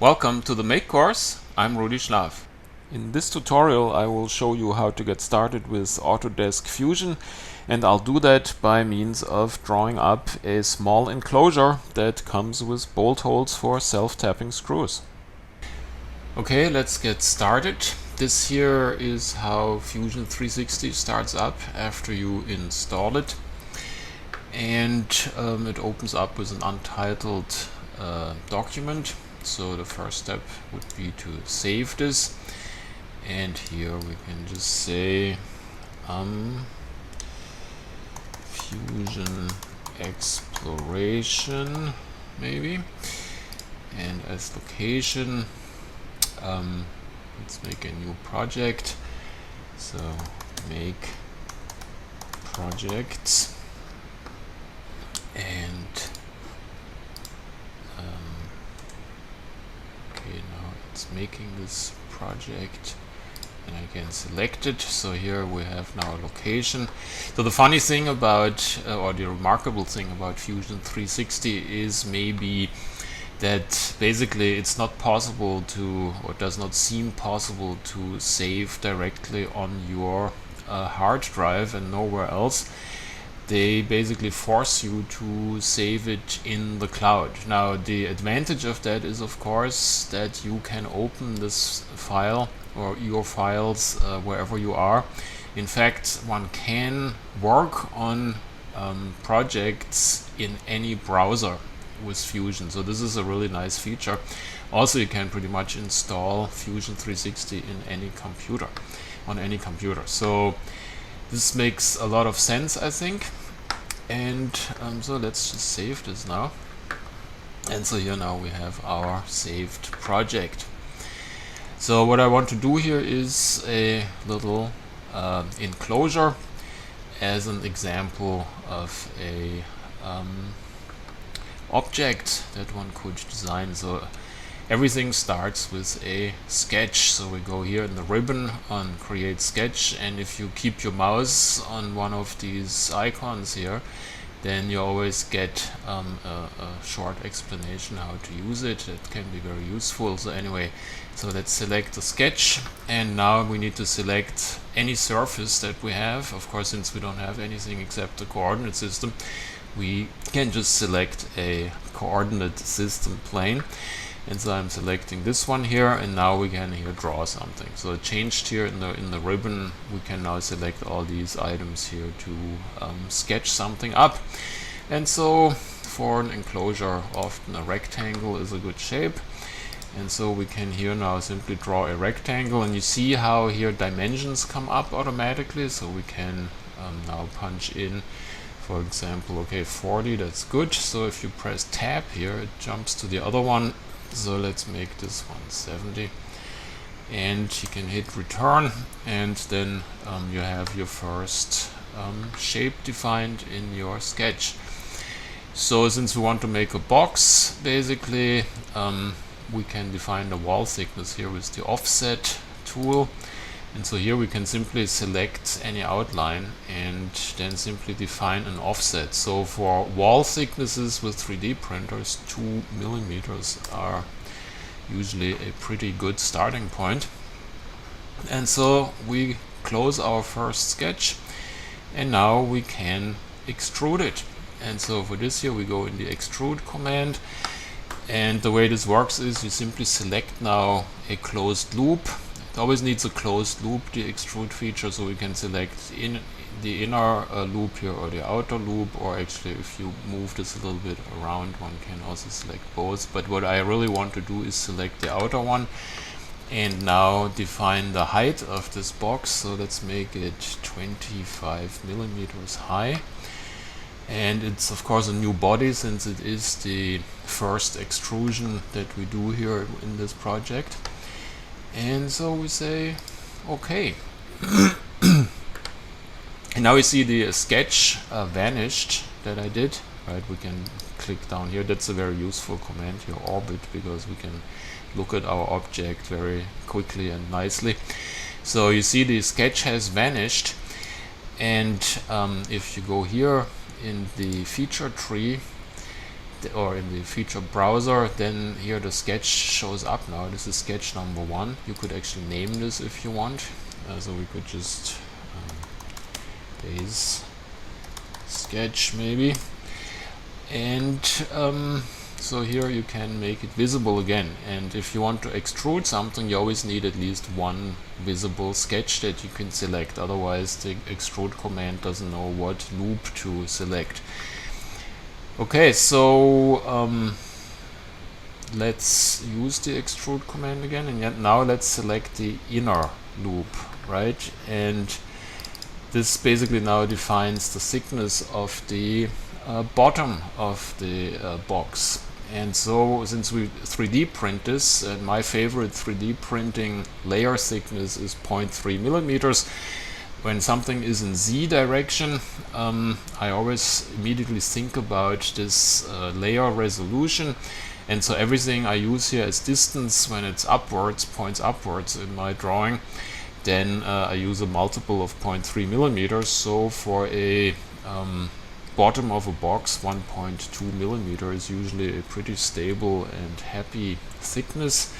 Welcome to the Make course. I'm Rudi Schlaf. In this tutorial I will show you how to get started with Autodesk Fusion, and I'll do that by means of drawing up a small enclosure that comes with bolt holes for self-tapping screws. Okay, let's get started. This here is how Fusion 360 starts up after you install it, and it opens up with an untitled document. So the first step would be to save this, and here we can just say Fusion Exploration maybe, and as location let's make a new project, so make projects, and okay, now it's making this project and I can select it. So here we have now a location. So the funny thing about or the remarkable thing about Fusion 360 is maybe that basically it's not possible to, or does not seem possible to, save directly on your hard drive and nowhere else. They basically force you to save it in the cloud. Now the advantage of that is of course that you can open this file or your files wherever you are. In fact, one can work on projects in any browser with Fusion, so this is a really nice feature. Also, you can pretty much install Fusion 360 in any computer, on any computer. So this makes a lot of sense, I think. And so let's just save this now. And so here now we have our saved project. So what I want to do here is a little enclosure as an example of a object that one could design. So everything starts with a sketch. So we go here in the ribbon on create sketch, and if you keep your mouse on one of these icons here, then you always get a short explanation how to use it. It can be very useful. So anyway, so let's select the sketch, and now we need to select any surface that we have. Of course, since we don't have anything except the coordinate system, we can just select a coordinate system plane. And so I'm selecting this one here, and now we can here draw something. So it changed here in the ribbon. We can now select all these items here to sketch something up. And so for an enclosure, often a rectangle is a good shape. And so we can here now simply draw a rectangle, and you see how here dimensions come up automatically. So we can now punch in, for example, okay, 40, that's good. So if you press tab here, it jumps to the other one. So let's make this one 70, and you can hit return, and then you have your first shape defined in your sketch. So since we want to make a box, basically we can define the wall thickness here with the offset tool. And so here we can simply select any outline and then simply define an offset. So for wall thicknesses with 3D printers, 2 millimeters are usually a pretty good starting point. And so we close our first sketch, and now we can extrude it. And so for this here we go in the extrude command, and the way this works is you simply select now a closed loop. It always needs a closed loop, the extrude feature, so we can select in the inner loop here or the outer loop, or actually if you move this a little bit around, one can also select both. But what I really want to do is select the outer one, and now define the height of this box. So let's make it 25 millimeters high. And it's of course a new body, since it is the first extrusion that we do here in this project. And so we say okay. And now we see the sketch vanished that I did. Right, we can click down here. That's a very useful command here, orbit, because we can look at our object very quickly and nicely. So you see the sketch has vanished, and if you go here in the feature tree, or in the feature browser, then here the sketch shows up now. This is sketch number 1. You could actually name this if you want. So we could just base sketch maybe, and so here you can make it visible again. And if you want to extrude something, you always need at least one visible sketch that you can select, otherwise the extrude command doesn't know what loop to select. Okay, so let's use the extrude command again, and yet now let's select the inner loop, right? And this basically now defines the thickness of the bottom of the box. And so since we 3D print this, and my favorite 3D printing layer thickness is 0.3 millimeters, when something is in Z direction, I always immediately think about this layer resolution. And so everything I use here as distance when it's upwards, points upwards in my drawing, then I use a multiple of 0.3 millimeters. So for a bottom of a box, 1.2 millimeter is usually a pretty stable and happy thickness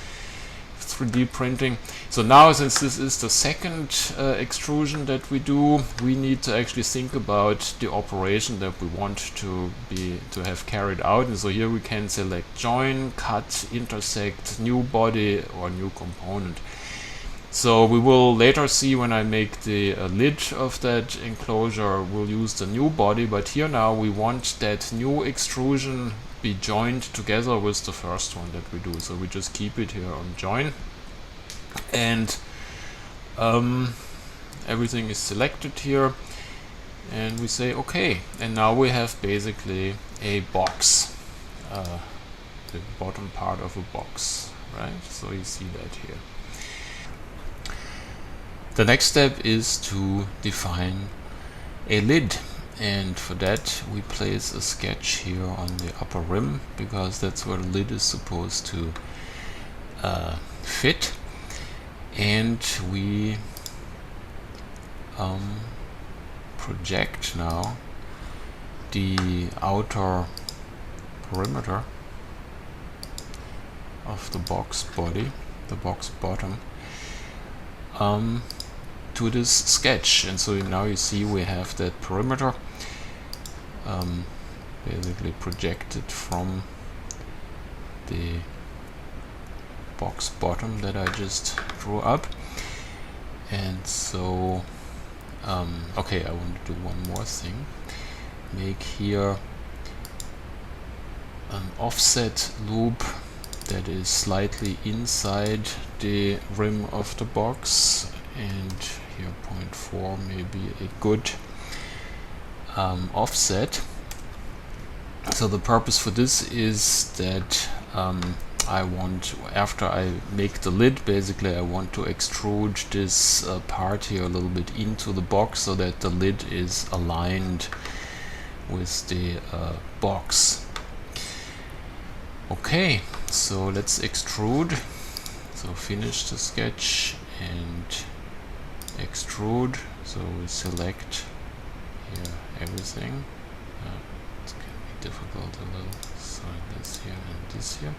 3D printing. So now, since this is the second extrusion that we do, we need to actually think about the operation that we want to have carried out. And so here we can select join, cut, intersect, new body or new component. So we will later see when I make the lid of that enclosure, we'll use the new body, but here now we want that new extrusion be joined together with the first one that we do. So we just keep it here on join, and everything is selected here, and we say okay, and now we have basically a box, the bottom part of a box, right? So you see that here. The next step is to define a lid, and for that we place a sketch here on the upper rim, because that's where the lid is supposed to fit, and we project now the outer perimeter of the box body, the box bottom, to this sketch. And so now you see we have that perimeter basically projected from the box bottom that I just drew up. And so okay, I want to do one more thing. Make here an offset loop that is slightly inside the rim of the box, and here 0.4 may be a good offset. So the purpose for this is that I want, after I make the lid, basically I want to extrude this part here a little bit into the box so that the lid is aligned with the box. Okay, so let's extrude. So finish the sketch and extrude. So we select here everything. It can be difficult a little. So this here and this here.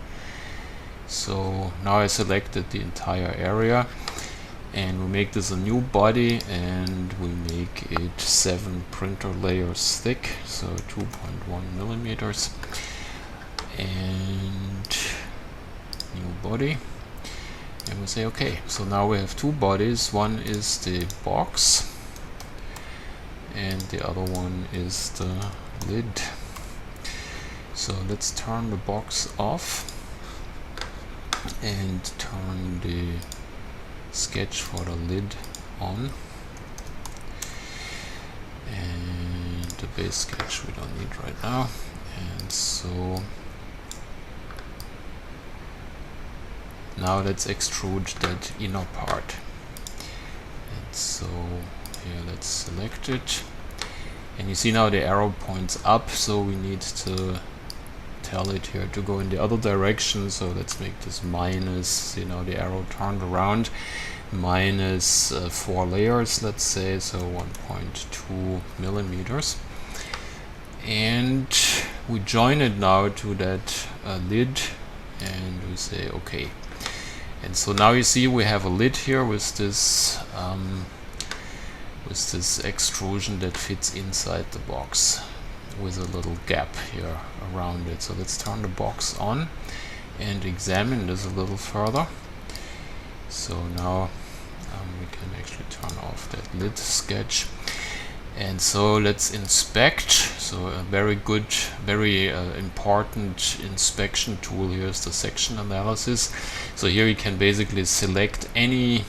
So now I selected the entire area, and we make this a new body, and we make it 7 printer layers thick, so 2.1 millimeters. And new body, and we say okay. So now we have two bodies. One is the box and the other one is the lid. So let's turn the box off and turn the sketch for the lid on, and the base sketch we don't need right now. And so now let's extrude that inner part. And so here let's select it, and you see now the arrow points up, so we need to tell it here to go in the other direction. So let's make this minus, you know, the arrow turned around, minus 4 layers, let's say, so 1.2 millimeters. And we join it now to that lid, and we say OK. And so now you see we have a lid here with this extrusion that fits inside the box with a little gap here around it. So let's turn the box on and examine this a little further. So now we can actually turn off that lid sketch. And so let's inspect. So a very good, very important inspection tool here is the section analysis. So here you can basically select any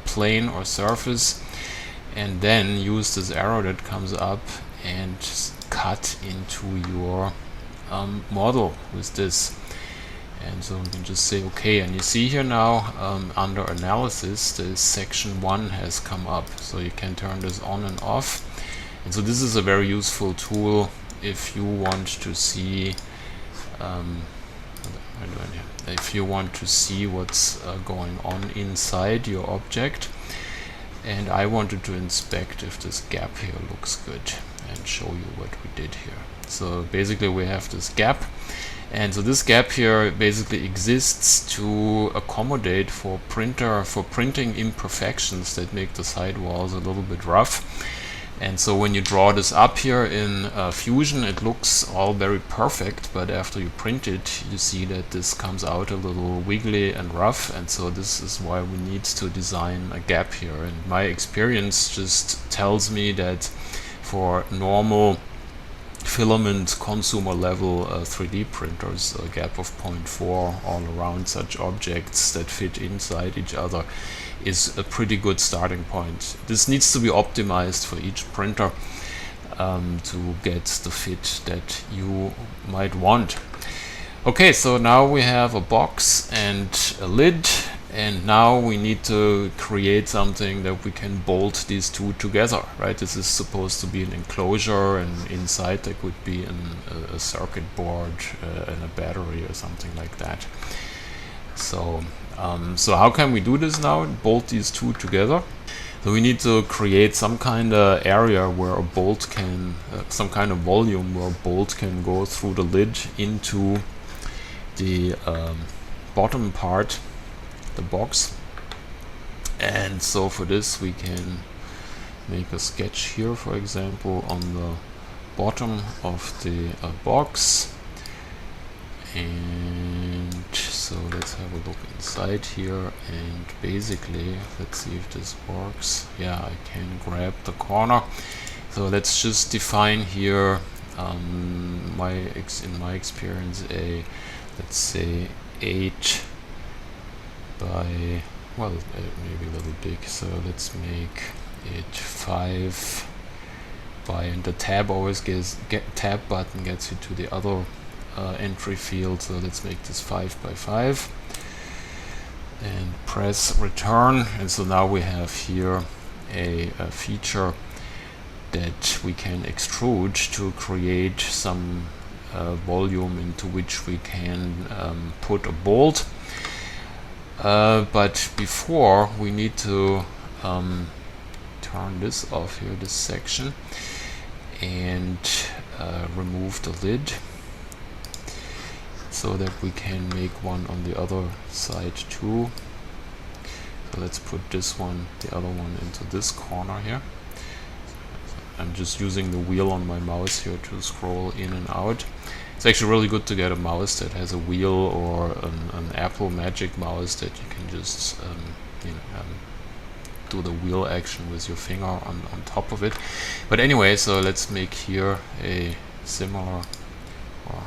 plane or surface and then use this arrow that comes up and cut into your model with this. And so we can just say OK, and you see here now under analysis the section 1 has come up, so you can turn this on and off. And so this is a very useful tool if you want to see what's going on inside your object. And I wanted to inspect if this gap here looks good and show you what we did here. So basically we have this gap, and so this gap here basically exists to accommodate for printing imperfections that make the sidewalls a little bit rough. And so when you draw this up here in Fusion, it looks all very perfect, but after you print it, you see that this comes out a little wiggly and rough, and so this is why we need to design a gap here. And my experience just tells me that for normal filament consumer level 3D printers, a gap of 0.4 all around such objects that fit inside each other is a pretty good starting point. This needs to be optimized for each printer to get the fit that you might want. Okay, so now we have a box and a lid, and now we need to create something that we can bolt these two together, right? This is supposed to be an enclosure, and inside there could be a circuit board and a battery or something like that. So how can we do this now? Bolt these two together. So we need to create some kind of area where a bolt can, some kind of volume where a bolt can go through the lid into the bottom part, the box. And so for this we can make a sketch here, for example, on the bottom of the box. And so let's have a look inside here, and basically let's see if this works. Yeah, I can grab the corner. So let's just define here in my experience let's say 8 by, well, maybe a little big, so let's make it 5 by, and the tab always tab button gets you to the other entry field, so let's make this 5 by 5 and press return. And so now we have here a feature that we can extrude to create some volume into which we can put a bolt. But before, we need to turn this off here, this section, and remove the lid, so that we can make one on the other side too. So let's put this one, the other one, into this corner here. I'm just using the wheel on my mouse here to scroll in and out. It's actually really good to get a mouse that has a wheel, or an Apple Magic mouse that you can just do the wheel action with your finger on top of it. But anyway, so let's make here a similar or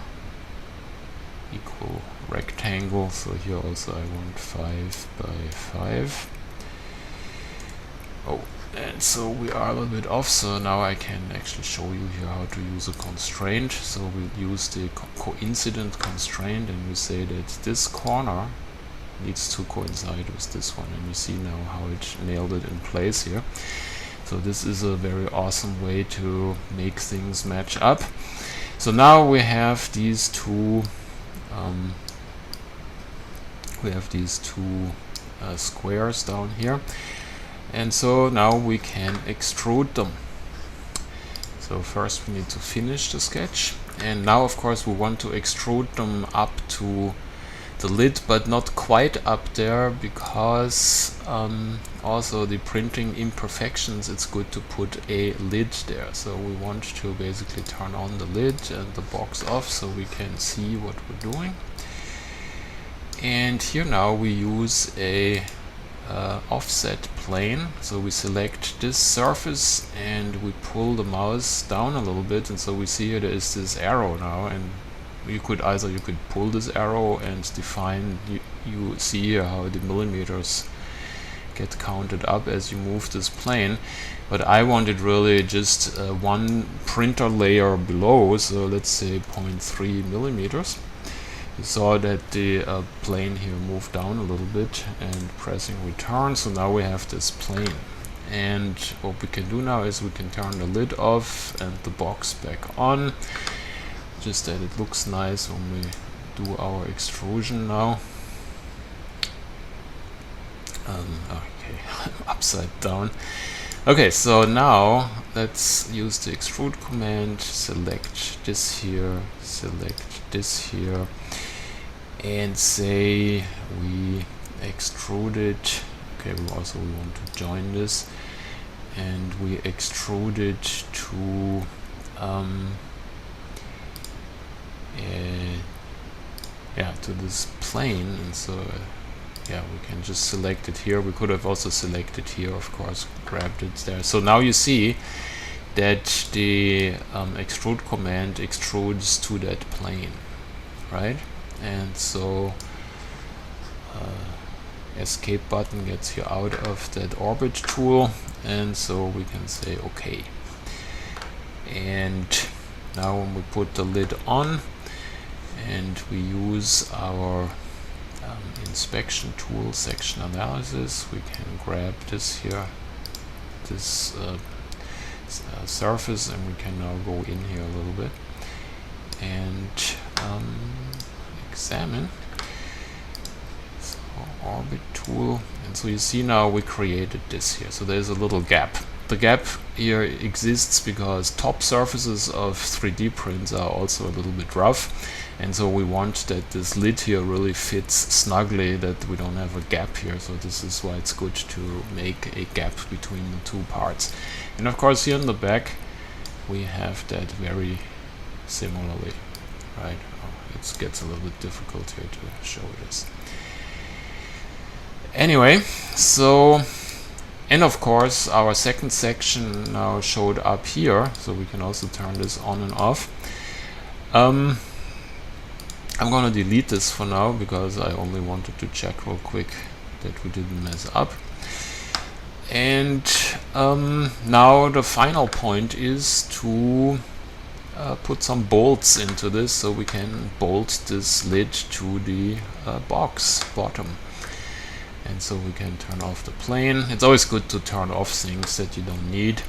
equal rectangle. So here also I want 5 by 5. Oh, and so we are a little bit off, so now I can actually show you here how to use a constraint. So we'll use the coincident constraint, and we say that this corner needs to coincide with this one, and you see now how it nailed it in place here. So this is a very awesome way to make things match up. So now we have these two squares down here, and so now we can extrude them. So first we need to finish the sketch, and now of course we want to extrude them up to the lid, but not quite up there, because also the printing imperfections, it's good to put a lid there. So we want to basically turn on the lid and the box off so we can see what we're doing. And here now we use a offset plane. So we select this surface and we pull the mouse down a little bit, and so we see here there is this arrow now, and you could pull this arrow and define, you see here how the millimeters get counted up as you move this plane, but I wanted really just one printer layer below, so let's say 0.3 millimeters. You saw that the plane here moved down a little bit, and pressing return, so now we have this plane. And what we can do now is we can turn the lid off and the box back on, just that it looks nice when we do our extrusion now. Okay, upside down. Okay, so now let's use the extrude command, select this here, select this here, and say we extrude it. Okay, we want to join this, and we extrude it to to this plane. And so yeah, we can just select it here. We could have also selected here, of course, grabbed it there. So now you see that the extrude command extrudes to that plane, right? And so escape button gets you out of that orbit tool, and so we can say OK. And now when we put the lid on and we use our inspection tool, section analysis, we can grab this here, this surface, and we can now go in here a little bit and examine. So orbit tool, and so you see now we created this here. So there's a little gap. The gap here exists because top surfaces of 3D prints are also a little bit rough, and so we want that this lid here really fits snugly, that we don't have a gap here. So this is why it's good to make a gap between the two parts. And of course here in the back we have that very similarly, right? Oh, it gets a little bit difficult here to show this. Anyway, so, and of course our second section now showed up here, so we can also turn this on and off. I'm gonna delete this for now because I only wanted to check real quick that we didn't mess up. And now the final point is to put some bolts into this, so we can bolt this lid to the box bottom. And so we can turn off the plane. It's always good to turn off things that you don't need,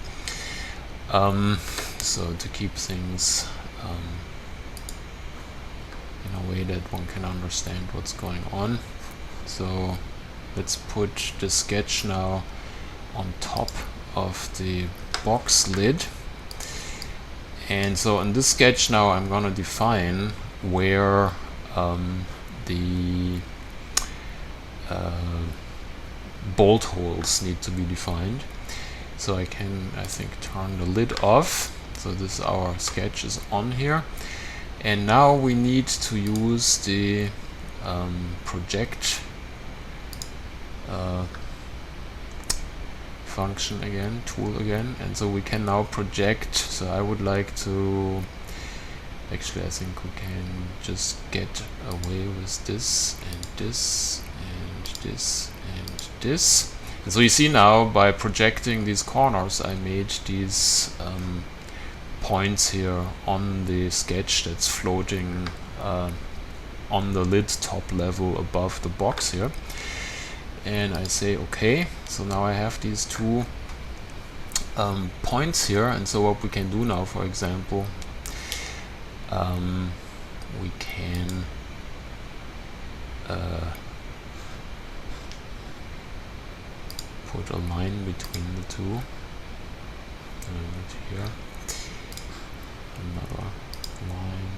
so to keep things in a way that one can understand what's going on. So let's put the sketch now on top of the box lid. And so in this sketch now I'm gonna define where the bolt holes need to be defined. So I can, I think, turn the lid off. So this, our sketch is on here. And now we need to use the project function again, tool again, and so we can now project. So I would like to, actually I think we can just get away with this and this and this and this. And so you see now, by projecting these corners, I made these points here on the sketch that's floating on the lid top level above the box here. And I say OK. So now I have these two points here, and so what we can do now, for example, we can put a line between the two, and here another line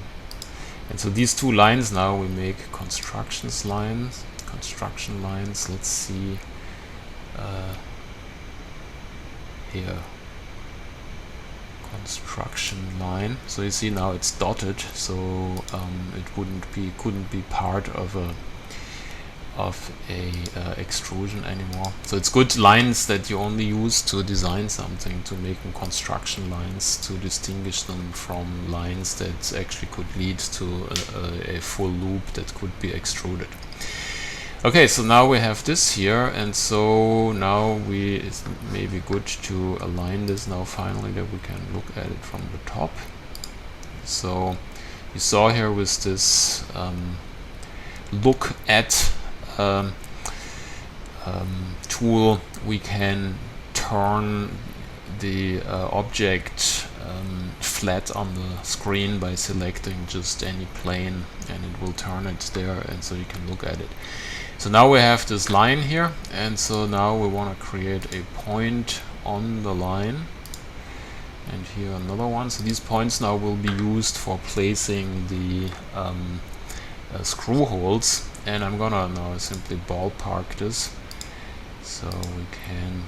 so these two lines now we make construction lines. Let's see here, construction line. So you see now it's dotted, so it couldn't be part of a extrusion anymore. So it's good lines that you only use to design something, to make them construction lines, to distinguish them from lines that actually could lead to a full loop that could be extruded. Okay, so now we have this here, and so now it's maybe good to align this now finally, that we can look at it from the top. So you saw here with this look at tool, we can turn the object flat on the screen by selecting just any plane, and it will turn it there, and so you can look at it. So now we have this line here, and so now we want to create a point on the line, and here another one. So these points now will be used for placing the screw holes, and I'm gonna now simply ballpark this, so we can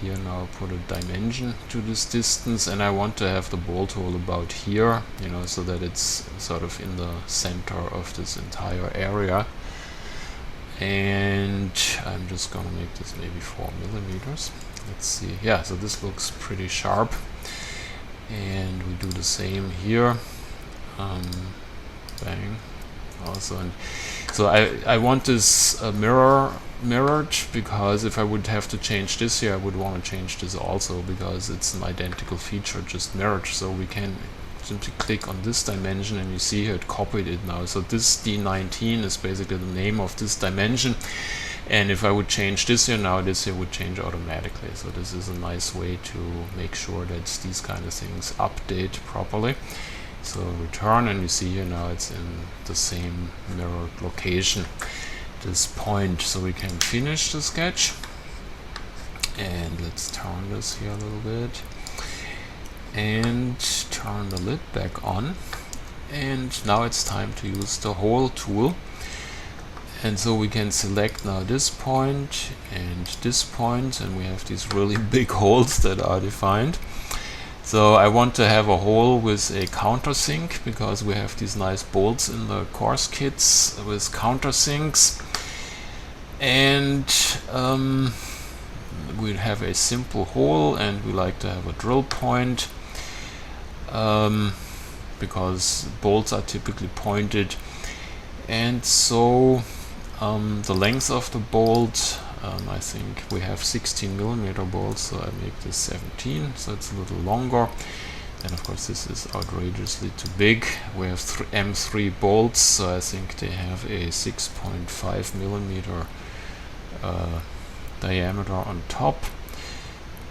here now put a dimension to this distance, and I want to have the bolt hole about here, you know, so that it's sort of in the center of this entire area. And I'm just gonna make this maybe 4 millimeters. Let's see. Yeah, so this looks pretty sharp, and we do the same here. Bang. Also, and so I want this mirrored, because if I would have to change this here, I would want to change this also, because it's an identical feature, just mirrored. So we can simply click on this dimension, and you see here it copied it now. So this D19 is basically the name of this dimension, and if I would change this here now, this here would change automatically. So this is a nice way to make sure that these kind of things update properly. So return, and you see here now it's in the same mirrored location, this point. So we can finish the sketch, and let's turn this here a little bit and turn the lid back on, and now it's time to use the hole tool. And so we can select now this point and this point, and we have these really big holes that are defined. So I want to have a hole with a countersink, because we have these nice bolts in the course kits with countersinks, and we'll have a simple hole, and we like to have a drill point, because bolts are typically pointed. And so the length of the bolt, I think we have 16 millimeter bolts, so I make this 17, so it's a little longer. And of course this is outrageously too big. We have M3 bolts, so I think they have a 6.5 millimeter diameter on top.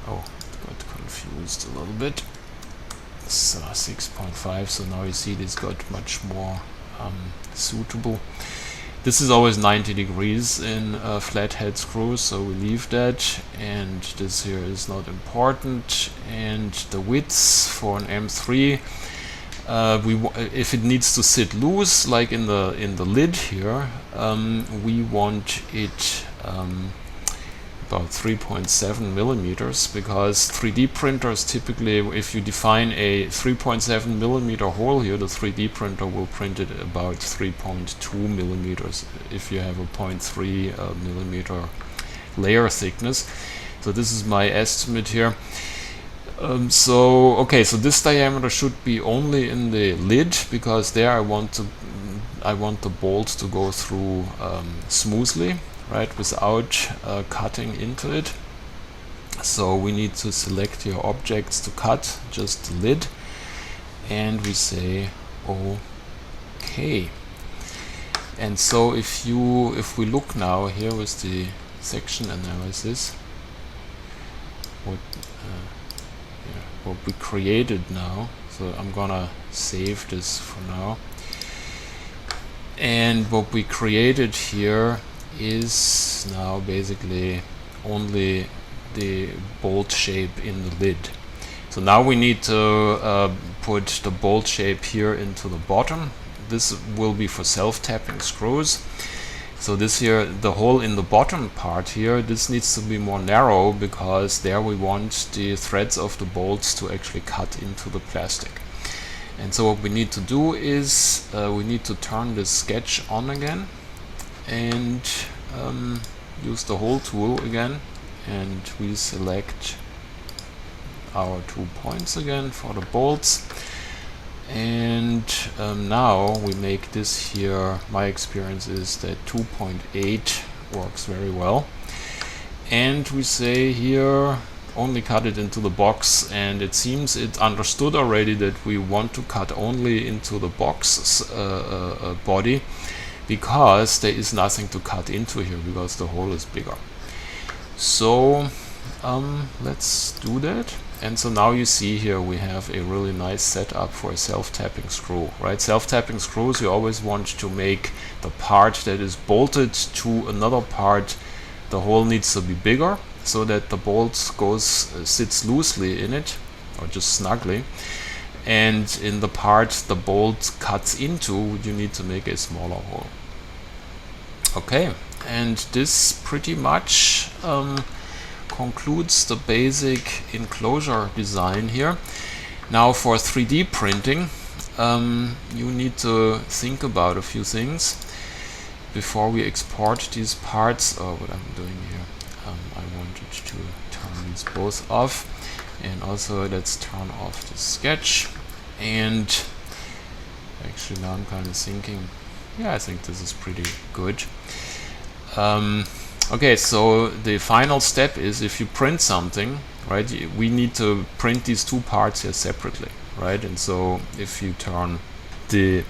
Oh, got confused a little bit. So 6.5, so now you see this got much more suitable. This is always 90 degrees in flathead screws, so we leave that, and this here is not important. And the width for an M3, if it needs to sit loose, like in the lid here, we want it about 3.7 millimeters, because 3D printers typically, if you define a 3.7 millimeter hole here, the 3D printer will print it about 3.2 millimeters if you have a 0.3 millimeter layer thickness. So this is my estimate here. So okay, so this diameter should be only in the lid, because there I want the bolt to go through smoothly, right, without cutting into it. So we need to select your objects to cut, just the lid, and we say OK. And so if we look now here with the section analysis, what we created now, so I'm gonna save this for now, and what we created here is now basically only the bolt shape in the lid. So now we need to put the bolt shape here into the bottom. this will be for self-tapping screws. So this here, the hole in the bottom part here, this needs to be more narrow, because there we want the threads of the bolts to actually cut into the plastic. And so what we need to do is we need to turn this sketch on again and use the hole tool again, and we select our 2 points again for the bolts. And now we make this here, my experience is that 2.8 works very well. And we say here, only cut it into the box, and it seems it understood already that we want to cut only into the box body, because there is nothing to cut into here, because the hole is bigger. So let's do that. And so now you see here we have a really nice setup for a self-tapping screw, right? Self-tapping screws, you always want to make the part that is bolted to another part, the hole needs to be bigger, so that the bolt sits loosely in it, or just snugly. And in the part the bolt cuts into, you need to make a smaller hole. Okay, and this pretty much concludes the basic enclosure design here. Now for 3D printing, you need to think about a few things before we export these parts. Or what I'm doing here, I wanted to turn these both off, and also let's turn off the sketch. And actually now I'm kind of thinking, yeah, I think this is pretty good. Okay, so the final step is, if you print something, right, we need to print these two parts here separately, right? And so if you turn the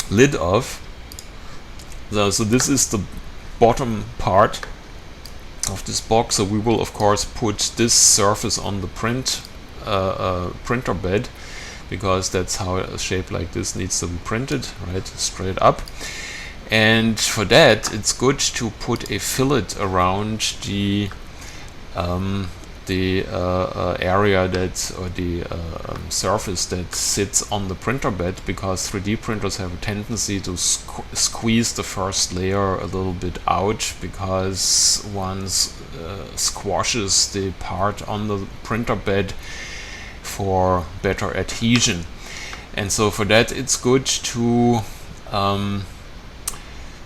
lid off, so this is the bottom part of this box, so we will of course put this surface on the printer bed, because that's how a shape like this needs to be printed, right, straight up. And for that, it's good to put a fillet around the area that, or the surface that sits on the printer bed, because 3D printers have a tendency to squeeze the first layer a little bit out, because one squashes the part on the printer bed for better adhesion. And so for that, it's good to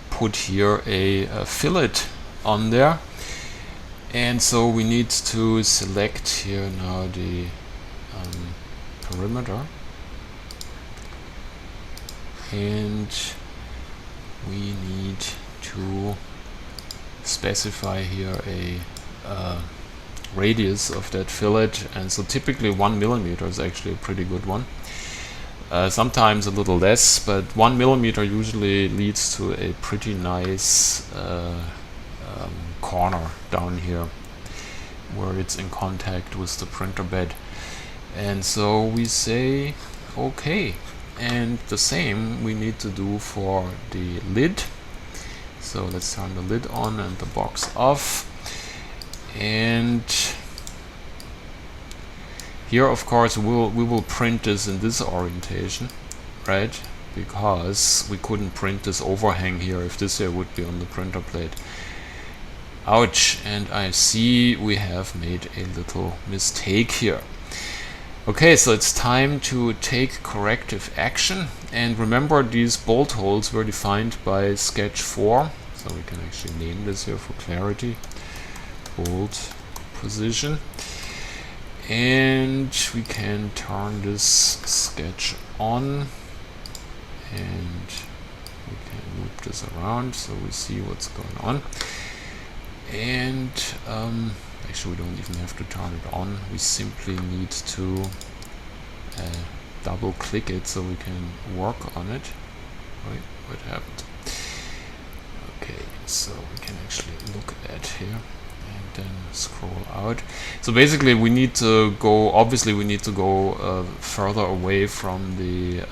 put here a fillet on there. And so we need to select here now the perimeter, and we need to specify here a radius of that fillet. And so typically 1 millimeter is actually a pretty good one. Sometimes a little less, but 1 millimeter usually leads to a pretty nice corner down here where it's in contact with the printer bed. And so we say okay, and the same we need to do for the lid. So let's turn the lid on and the box off. And here, of course, we will print this in this orientation, right? Because we couldn't print this overhang here if this here would be on the printer plate. Ouch, and I see we have made a little mistake here. Okay, so it's time to take corrective action. And remember, these bolt holes were defined by sketch 4. So we can actually name this here for clarity. Bolt position. And we can turn this sketch on, and we can move this around so we see what's going on. And actually we don't even have to turn it on, we simply need to double click it so we can work on it. Wait, what happened? Okay, so we can actually look at here and then scroll out. So basically we need to go, obviously we need to go further away from the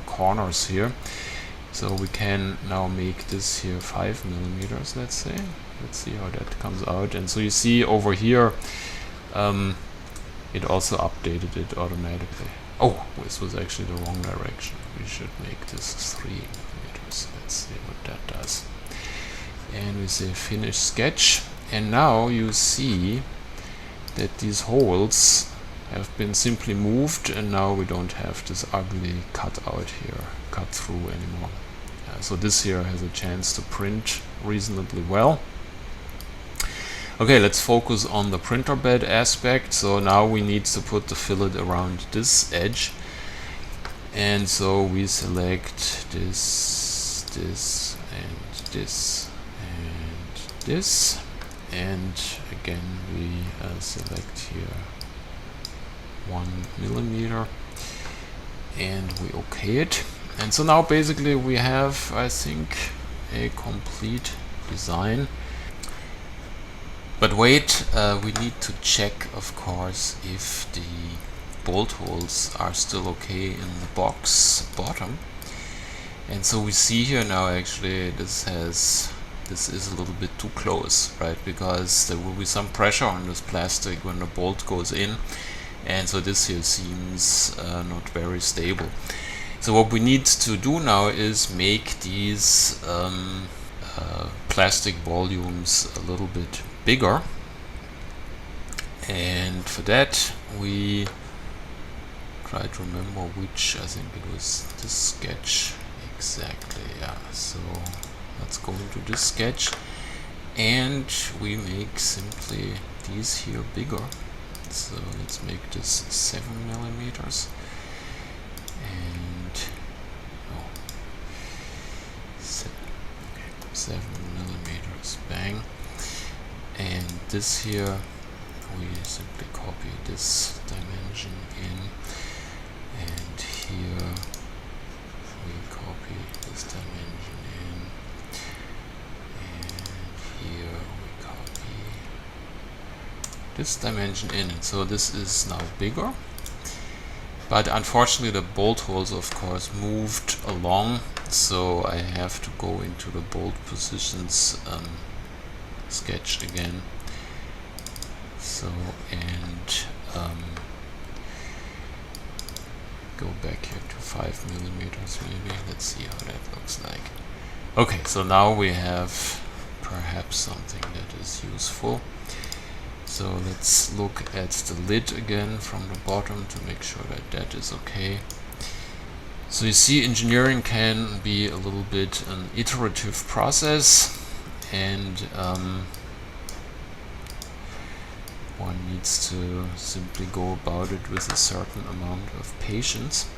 corners here. So we can now make this here 5 millimeters, let's say. Let's see how that comes out. And so you see over here it also updated it automatically. Oh, this was actually the wrong direction. We should make this 3 millimeters. Let's see what that does. And we say finish sketch. And now you see that these holes have been simply moved, and now we don't have this ugly cut out here, cut through anymore. So this here has a chance to print reasonably well. Okay, let's focus on the printer bed aspect. So now we need to put the fillet around this edge. And so we select this, this, and this, and this. And again, we select here 1 millimeter. And we OK it. And so now basically we have, I think, a complete design. But wait, we need to check, of course, if the bolt holes are still okay in the box bottom. And so we see here now actually this is a little bit too close, right? Because there will be some pressure on this plastic when the bolt goes in. And so this here seems not very stable. So what we need to do now is make these plastic volumes a little bit bigger, and for that we try to remember which, I think it was this sketch exactly, yeah. So let's go into this sketch and we make simply these here bigger. So let's make this 7 millimeters and 7 millimeters, bang. And this here, we simply copy this dimension in, and here we copy this dimension in, and here we copy this dimension in. And so this is now bigger. But unfortunately the bolt holes of course moved along, so I have to go into the bolt positions sketch again. So, and go back here to 5 millimeters maybe. Let's see how that looks like. Okay, so now we have perhaps something that is useful. So let's look at the lid again from the bottom to make sure that that is okay. So you see, engineering can be a little bit an iterative process, and one needs to simply go about it with a certain amount of patience.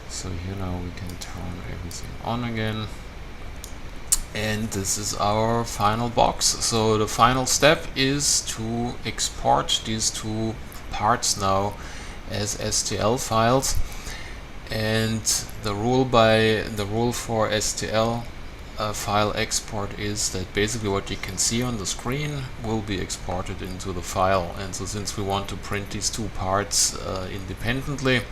So here now we can turn everything on again. And this is our final box. So the final step is to export these two parts now as STL files. And the rule for STL file export is that basically what you can see on the screen will be exported into the file. And so since we want to print these two parts independently,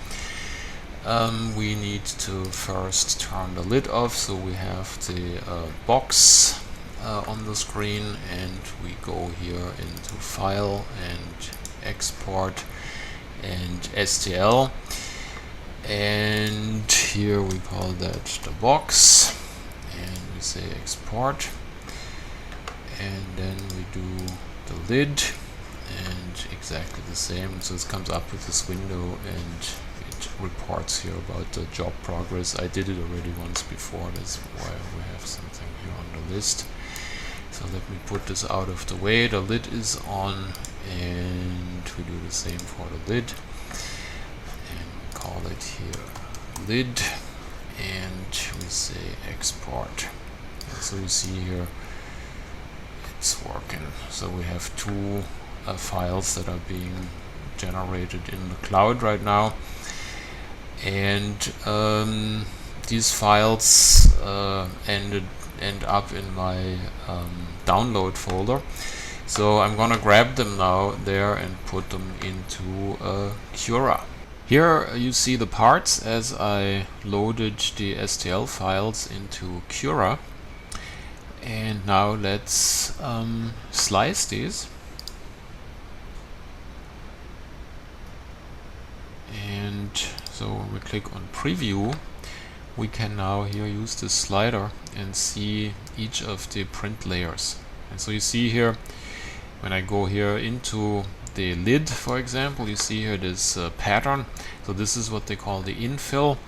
we need to first turn the lid off, so we have the box on the screen, and we go here into File and Export and STL, and here we call that the box, and we say Export, and then we do the lid, and exactly the same. So this comes up with this window and reports here about the job progress. I did it already once before, that's why we have something here on the list. So let me put this out of the way. The lid is on, and we do the same for the lid, and we call it here lid, and we say export. And so you see here it's working. So we have two files that are being generated in the cloud right now. And these files end up in my download folder. So I'm gonna grab them now there and put them into Cura. Here you see the parts as I loaded the STL files into Cura. And now let's slice these. So when we click on preview, we can now here use this slider and see each of the print layers. And so you see here, when I go here into the lid, for example, you see here this pattern. So this is what they call the infill,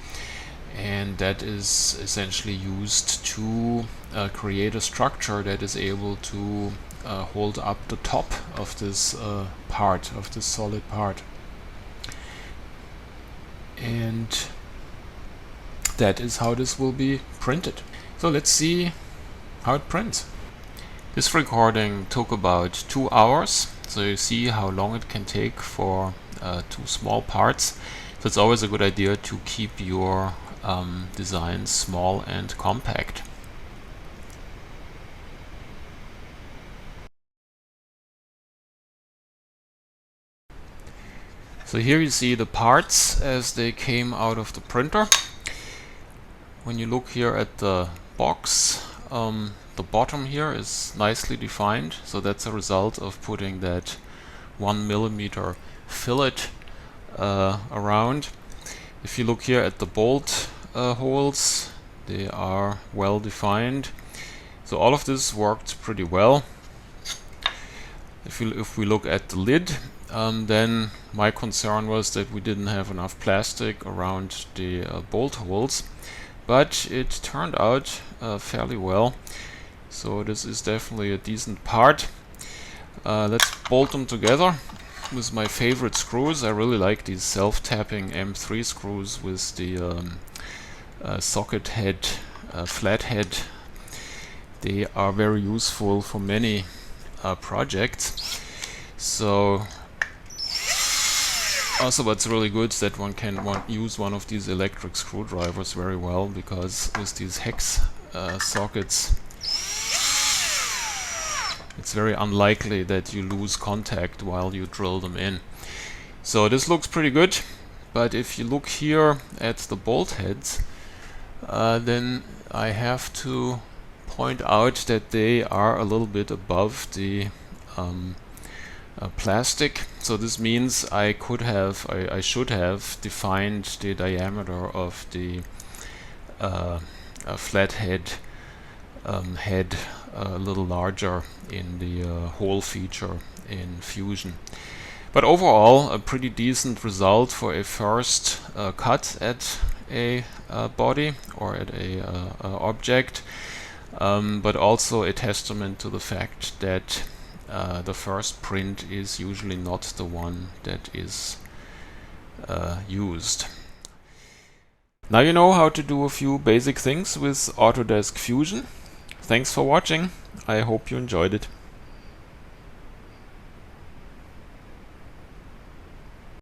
and that is essentially used to create a structure that is able to hold up the top of this part, of this solid part. And that is how this will be printed. So let's see how it prints. This recording took about 2 hours, so you see how long it can take for 2 small parts. So it's always a good idea to keep your designs small and compact. So here you see the parts as they came out of the printer. When you look here at the box, the bottom here is nicely defined, so that's a result of putting that 1mm fillet around. If you look here at the bolt holes, they are well defined. So all of this worked pretty well. If we look at the lid, then my concern was that we didn't have enough plastic around the bolt holes, but it turned out fairly well. So this is definitely a decent part. Let's bolt them together with my favorite screws. I really like these self-tapping M3 screws with the socket head, flat head. They are very useful for many projects. So also what's really good is that one can use one of these electric screwdrivers very well, because with these hex sockets it's very unlikely that you lose contact while you drill them in. So this looks pretty good, but if you look here at the bolt heads, then I have to point out that they are a little bit above the plastic. So this means I should have defined the diameter of the flathead head a little larger in the hole feature in Fusion. But overall, a pretty decent result for a first cut at a body or at a object, but also a testament to the fact that the first print is usually not the one that is used. Now you know how to do a few basic things with Autodesk Fusion. Thanks for watching. I hope you enjoyed it.